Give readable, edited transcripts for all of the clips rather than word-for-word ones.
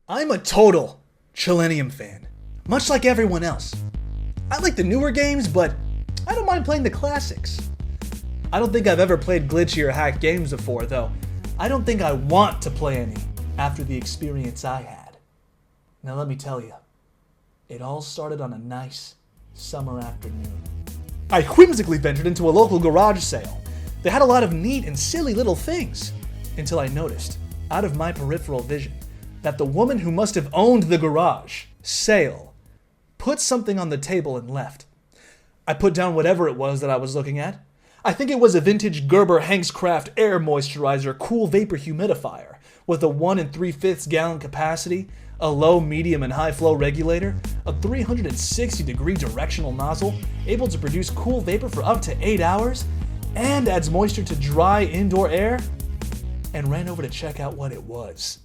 I'm a total Chillennium fan, much like everyone else. I like the newer games, but I don't mind playing the classics. I don't think I've ever played glitchy or hacked games before, though. I don't think I want to play any after the experience I had. Now let me tell you, it all started on a nice summer afternoon. I whimsically ventured into a local garage sale. They had a lot of neat and silly little things, until I noticed, out of my peripheral vision, that the woman who must have owned the garage sale put something on the table and left. I put down whatever it was that I was looking at. I think it was a vintage Gerber Hankscraft air moisturizer cool vapor humidifier with a 1 3/5 gallon capacity, a low, medium, and high flow regulator, a 360-degree directional nozzle able to produce cool vapor for up to 8 hours, and adds moisture to dry indoor air, and ran over to check out what it was.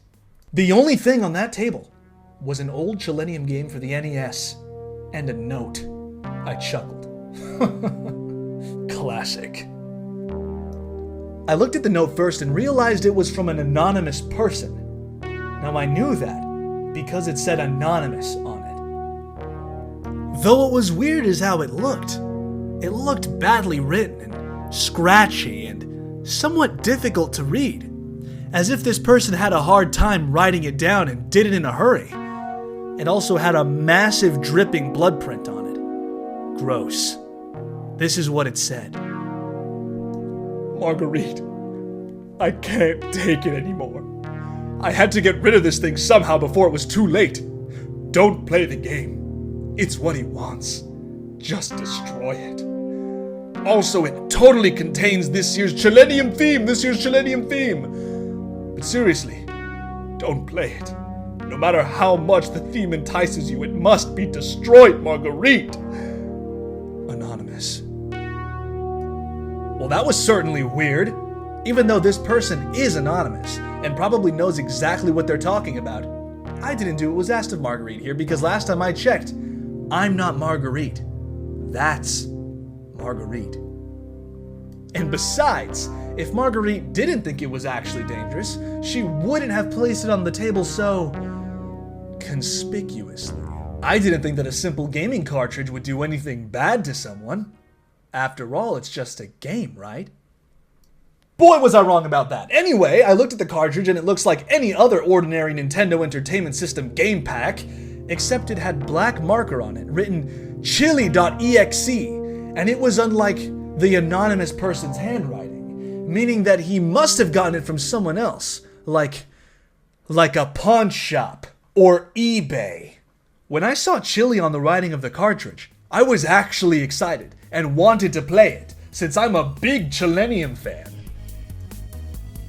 The only thing on that table was an old Chillennium game for the NES and a note. I chuckled. Classic. I looked at the note first and realized it was from an anonymous person. Now I knew that because it said anonymous on it. Though what was weird is how it looked. It looked badly written and scratchy and somewhat difficult to read, as if this person had a hard time writing it down and did it in a hurry. It also had a massive dripping blood print on it. Gross. This is what it said. Marguerite, I can't take it anymore. I had to get rid of this thing somehow before it was too late. Don't play the game. It's what he wants. Just destroy it. Also, it totally contains this year's Chillennium theme. But seriously, don't play it. No matter how much the theme entices you, it must be destroyed, Marguerite. Anonymous. Well, that was certainly weird. Even though this person is anonymous and probably knows exactly what they're talking about, I didn't do what was asked of Marguerite here because last time I checked, I'm not Marguerite. That's Marguerite. And besides, if Marguerite didn't think it was actually dangerous, she wouldn't have placed it on the table so conspicuously. I didn't think that a simple gaming cartridge would do anything bad to someone. After all, it's just a game, right? Boy, was I wrong about that. Anyway, I looked at the cartridge and it looks like any other ordinary Nintendo Entertainment System game pack, except it had black marker on it, written chili.exe, and it was unlike the anonymous person's handwriting, meaning that he must have gotten it from someone else, like a pawn shop or eBay. When I saw chili on the writing of the cartridge, I was actually excited and wanted to play it, since I'm a big Chillennium fan.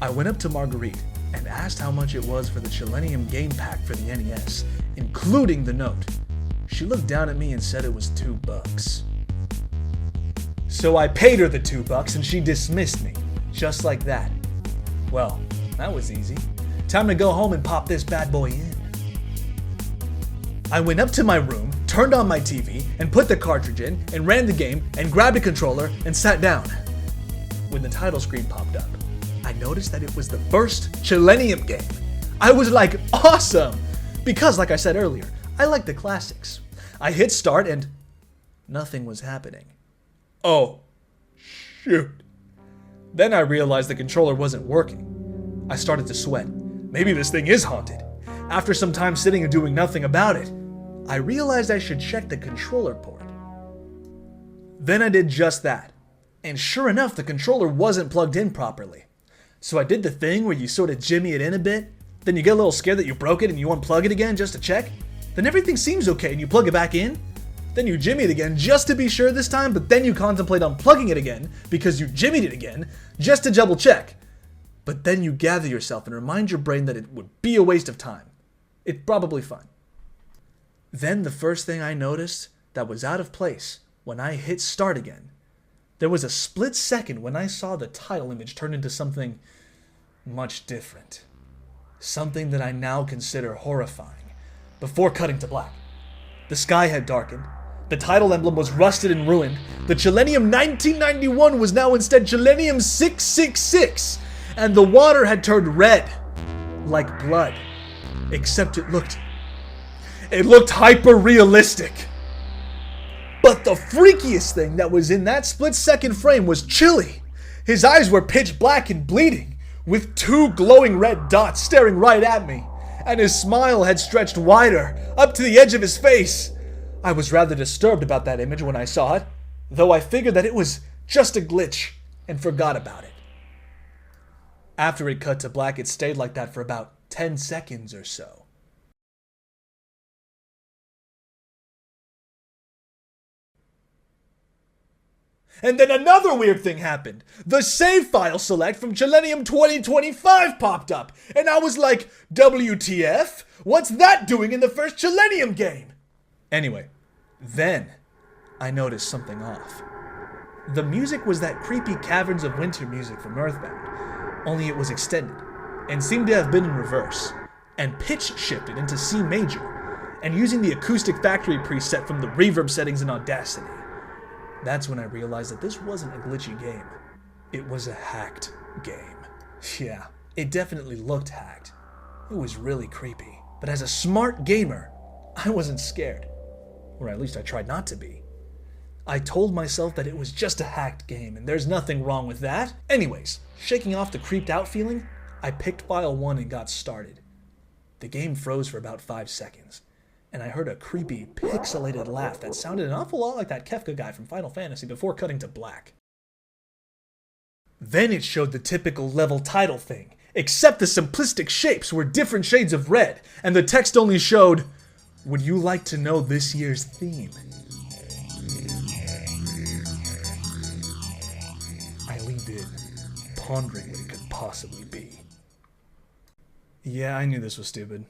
I went up to Marguerite and asked how much it was for the Chillennium game pack for the NES, including the note. She looked down at me and said it was $2. So I paid her the $2 and she dismissed me, just like that. Well, that was easy. Time to go home and pop this bad boy in. I went up to my room, turned on my TV, and put the cartridge in, and ran the game, and grabbed a controller, and sat down. When the title screen popped up, I noticed that it was the first Chillennium game. I was like, awesome! Because, like I said earlier, I like the classics. I hit start, and nothing was happening. Oh, shoot. Then I realized the controller wasn't working. I started to sweat. Maybe this thing is haunted. After some time sitting and doing nothing about it, I realized I should check the controller port. Then I did just that. And sure enough, the controller wasn't plugged in properly. So I did the thing where you sort of jimmy it in a bit, then you get a little scared that you broke it and you unplug it again just to check. Then everything seems okay and you plug it back in. Then you jimmy it again just to be sure this time, but then you contemplate unplugging it again because you jimmied it again just to double check. But then you gather yourself and remind your brain that it would be a waste of time. It's probably fine. Then the first thing I noticed that was out of place when I hit start again, there was a split second when I saw the title image turn into something much different. Something that I now consider horrifying, before cutting to black. The sky had darkened, the title emblem was rusted and ruined, the Chillennium 1991 was now instead Chillennium 666, and the water had turned red, like blood. except it looked hyper-realistic. But the freakiest thing that was in that split-second frame was Chili. His eyes were pitch black and bleeding, with 2 glowing red dots staring right at me, and his smile had stretched wider, up to the edge of his face. I was rather disturbed about that image when I saw it, though I figured that it was just a glitch and forgot about it. After it cut to black, it stayed like that for about 10 seconds or so. And then another weird thing happened. The save file select from Chillennium 2025 popped up, and I was like, WTF? What's that doing in the first Chillennium game? Anyway, then I noticed something off. The music was that creepy Caverns of Winter music from Earthbound, only it was extended, and seemed to have been in reverse, and pitch shifted into C major, and using the Acoustic Factory preset from the reverb settings in Audacity. That's when I realized that this wasn't a glitchy game. It was a hacked game. Yeah, it definitely looked hacked. It was really creepy. But as a smart gamer, I wasn't scared. Or at least I tried not to be. I told myself that it was just a hacked game, and there's nothing wrong with that. Anyways, shaking off the creeped out feeling, I picked file 1 and got started. The game froze for about 5 seconds. And I heard a creepy, pixelated laugh that sounded an awful lot like that Kefka guy from Final Fantasy before cutting to black. Then it showed the typical level title thing, except the simplistic shapes were different shades of red, and the text only showed, "Would you like to know this year's theme?" I leaned in, pondering what it could possibly be. Yeah, I knew this was stupid.